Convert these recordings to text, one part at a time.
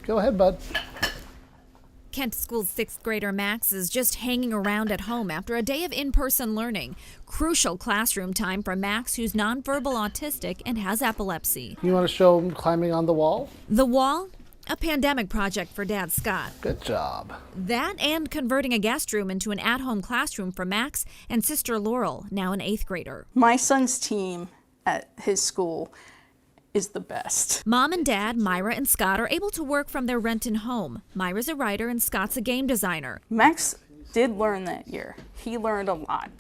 Go ahead, bud. Kent School's 6th grader Max is just hanging around at home after a day of in-person learning. Crucial classroom time for Max, who's nonverbal autistic and has epilepsy. You want to show him climbing on the wall? The wall? A pandemic project for Dad Scott. Good job. That and converting a guest room into an at-home classroom for Max and sister Laurel, now an 8th grader. My son's team at his school is the best. Mom and Dad, Myra and Scott, are able to work from their Renton home. Myra's a writer and Scott's a game designer. Max did learn that year. He learned a lot.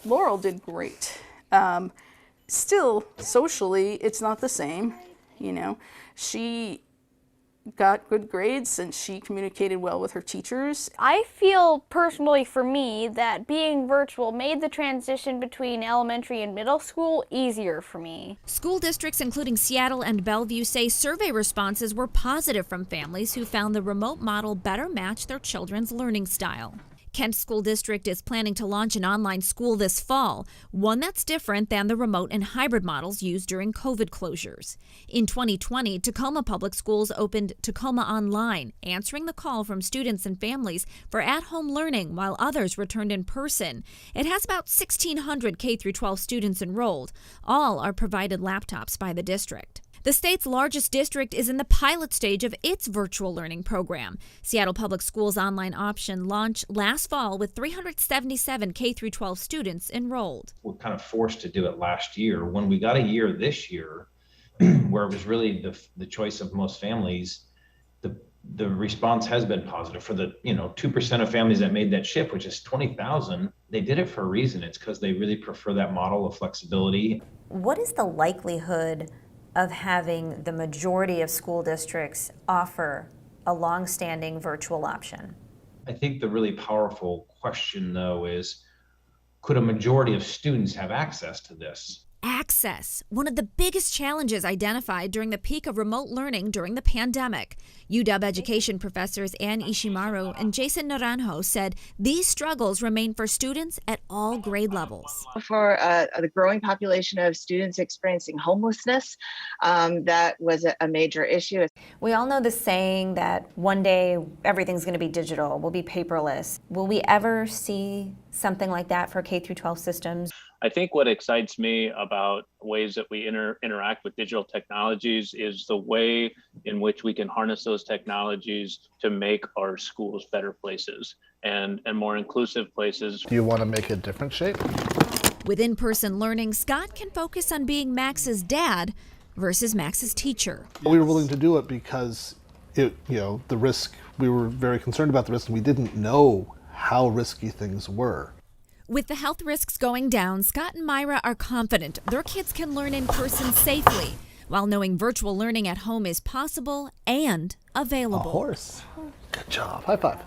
Laurel did great. Still, socially, it's not the same. You know, she got good grades and she communicated well with her teachers. I feel personally for me that being virtual made the transition between elementary and middle school easier for me. School districts including Seattle and Bellevue say survey responses were positive from families who found the remote model better matched their children's learning style. Kent School District is planning to launch an online school this fall, one that's different than the remote and hybrid models used during COVID closures. In 2020, Tacoma Public Schools opened Tacoma Online, answering the call from students and families for at-home learning while others returned in person. It has about 1,600 K-12 students enrolled. All are provided laptops by the district. The state's largest district is in the pilot stage of its virtual learning program. Seattle Public Schools' online option launched last fall with 377 K-12 students enrolled. We're kind of forced to do it last year. When we got a year this year, where it was really the choice of most families, the response has been positive. For the 2% of families that made that shift, which is 20,000, they did it for a reason. It's because they really prefer that model of flexibility. What is the likelihood of having the majority of school districts offer a long-standing virtual option? I think the really powerful question, though, is could a majority of students have access to this? Access, one of the biggest challenges identified during the peak of remote learning during the pandemic. UW education professors Ann Ishimaru and Jason Naranjo said these struggles remain for students at all grade levels. For the growing population of students experiencing homelessness, that was a major issue. We all know the saying that one day everything's going to be digital, we'll be paperless. Will we ever see something like that for K-12 systems? I think what excites me about ways that we interact with digital technologies is the way in which we can harness those technologies to make our schools better places and more inclusive places. Do you want to make a different shape? With in-person learning, Scott can focus on being Max's dad versus Max's teacher. We were willing to do it because the risk, we were very concerned about the risk and we didn't know how risky things were. With the health risks going down, Scott and Myra are confident their kids can learn in person safely, while knowing virtual learning at home is possible and available. A horse. Good job. High five.